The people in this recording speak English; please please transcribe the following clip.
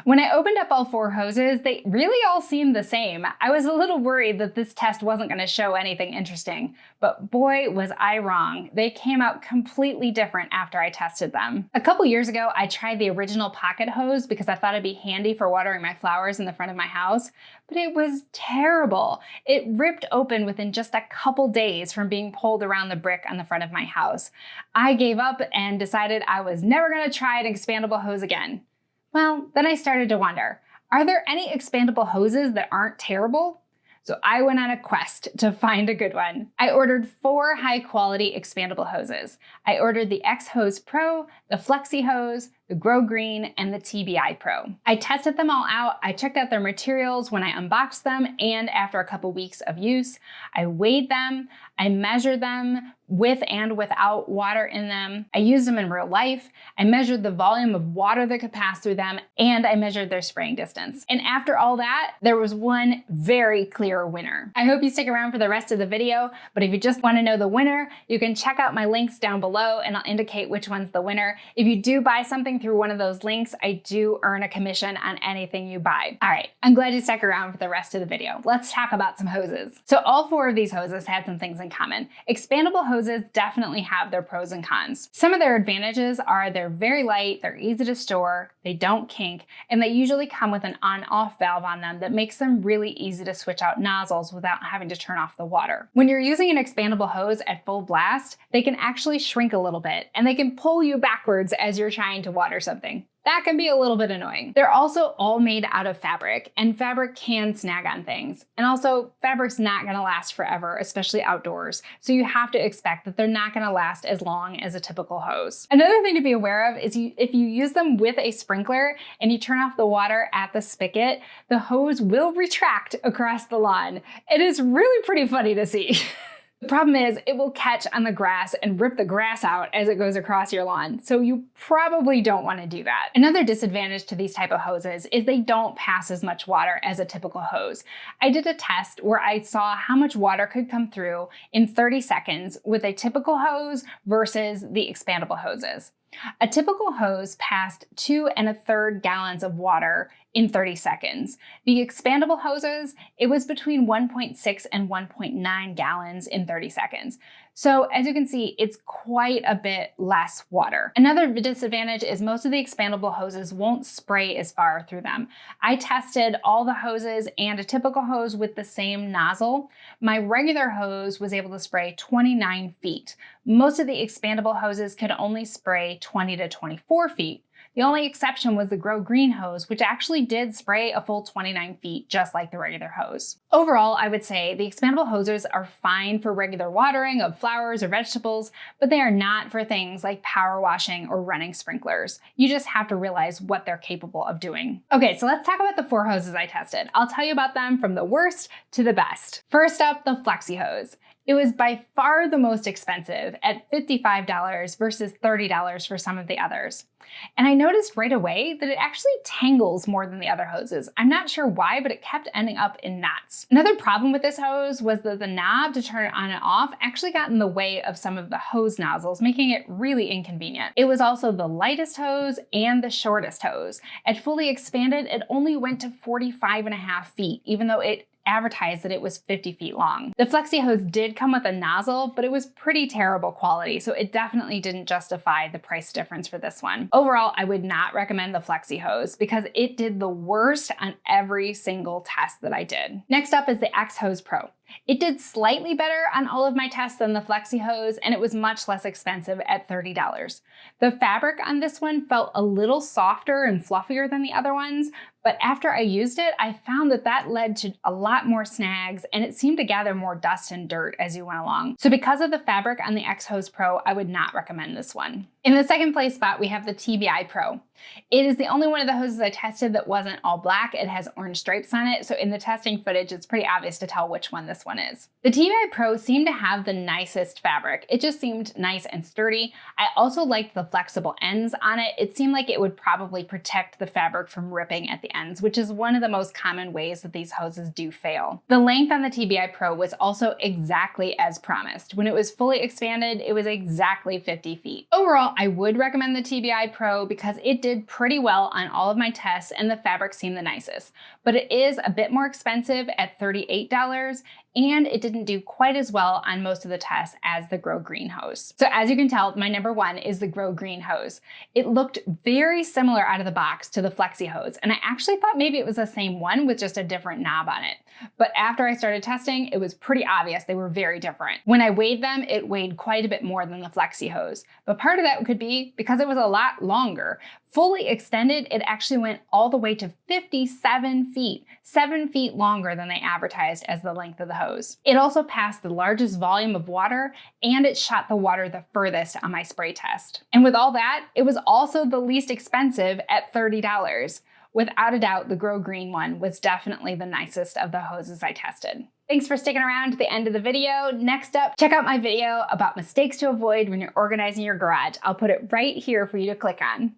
When I opened up all 4 hoses, they really all seemed the same. I was a little worried that this test wasn't going to show anything interesting, but boy was I wrong. They came out completely different after I tested them. A couple years ago, I tried the original pocket hose because I thought it'd be handy for watering my flowers in the front of my house, but it was terrible. It ripped open within just a couple days from being pulled around the brick on the front of my house. I gave up and decided I was never going to try an expandable hose again. Well, then I started to wonder, are there any expandable hoses that aren't terrible? So I went on a quest to find a good one. I ordered 4 high-quality expandable hoses. I ordered the Xhose Pro, the Flexi Hose, the Grow Green, and the TBI Pro. I tested them all out. I checked out their materials when I unboxed them and after a couple weeks of use. I weighed them. I measured them with and without water in them. I used them in real life. I measured the volume of water that could pass through them, and I measured their spraying distance. And after all that, there was one very clear winner. I hope you stick around for the rest of the video, but if you just want to know the winner, you can check out my links down below and I'll indicate which one's the winner. If you do buy something through one of those links, I do earn a commission on anything you buy. All right, I'm glad you stuck around for the rest of the video. Let's talk about some hoses. So all 4 of these hoses had some things in common. Expandable hoses definitely have their pros and cons. Some of their advantages are they're very light, they're easy to store, they don't kink, and they usually come with an on-off valve on them that makes them really easy to switch out nozzles without having to turn off the water. When you're using an expandable hose at full blast, they can actually shrink a little bit, and they can pull you backwards as you're trying to water something. That can be a little bit annoying. They're also all made out of fabric, and fabric can snag on things. And also, fabric's not gonna last forever, especially outdoors, so you have to expect that they're not gonna last as long as a typical hose. Another thing to be aware of is if you use them with a sprinkler and you turn off the water at the spigot, the hose will retract across the lawn. It is really pretty funny to see. The problem is it will catch on the grass and rip the grass out as it goes across your lawn, so you probably don't want to do that. Another disadvantage to these type of hoses is they don't pass as much water as a typical hose. I did a test where I saw how much water could come through in 30 seconds with a typical hose versus the expandable hoses. A typical hose passed 2 1/3 gallons of water in 30 seconds. The expandable hoses, it was between 1.6 and 1.9 gallons in 30 seconds. So as you can see, it's quite a bit less water. Another disadvantage is most of the expandable hoses won't spray as far through them. I tested all the hoses and a typical hose with the same nozzle. My regular hose was able to spray 29 feet. Most of the expandable hoses could only spray 20 to 24 feet. The only exception was the Grow Green hose, which actually did spray a full 29 feet, just like the regular hose. Overall, I would say the expandable hoses are fine for regular watering of flowers or vegetables, but they are not for things like power washing or running sprinklers. You just have to realize what they're capable of doing. Okay, so let's talk about the 4 hoses I tested. I'll tell you about them from the worst to the best. First up, the Flexi Hose. It was by far the most expensive at $55 versus $30 for some of the others. And I noticed right away that it actually tangles more than the other hoses. I'm not sure why, but it kept ending up in knots. Another problem with this hose was that the knob to turn it on and off actually got in the way of some of the hose nozzles, making it really inconvenient. It was also the lightest hose and the shortest hose. At fully expanded, it only went to 45.5 feet, even though it advertised that it was 50 feet long. The Flexi Hose did come with a nozzle, but it was pretty terrible quality, so it definitely didn't justify the price difference for this one. Overall, I would not recommend the Flexi Hose because it did the worst on every single test that I did. Next up is the Xhose Pro. It did slightly better on all of my tests than the Flexi Hose, and it was much less expensive at $30. The fabric on this one felt a little softer and fluffier than the other ones, but after I used it, I found that that led to a lot more snags, and it seemed to gather more dust and dirt as you went along. So because of the fabric on the Xhose Pro, I would not recommend this one. In the second place spot, we have the TBI Pro. It is the only one of the hoses I tested that wasn't all black. It has orange stripes on it, so in the testing footage, it's pretty obvious to tell which one this this one is. The TBI Pro seemed to have the nicest fabric. It just seemed nice and sturdy. I also liked the flexible ends on it. It seemed like it would probably protect the fabric from ripping at the ends, which is one of the most common ways that these hoses do fail. The length on the TBI Pro was also exactly as promised. When it was fully expanded, it was exactly 50 feet. Overall, I would recommend the TBI Pro because it did pretty well on all of my tests and the fabric seemed the nicest. But it is a bit more expensive at $38, and it didn't do quite as well on most of the tests as the Grow Green hose. So as you can tell, my number one is the Grow Green hose. It looked very similar out of the box to the Flexi Hose, and I actually thought maybe it was the same one with just a different knob on it. But after I started testing, it was pretty obvious they were very different. When I weighed them, it weighed quite a bit more than the Flexi Hose, but part of that could be because it was a lot longer. Fully extended, it actually went all the way to 57 feet, 7 feet longer than they advertised as the length of the hose. It also passed the largest volume of water, and it shot the water the furthest on my spray test. And with all that, it was also the least expensive at $30. Without a doubt, the Grow Green one was definitely the nicest of the hoses I tested. Thanks for sticking around to the end of the video. Next up, check out my video about mistakes to avoid when you're organizing your garage. I'll put it right here for you to click on.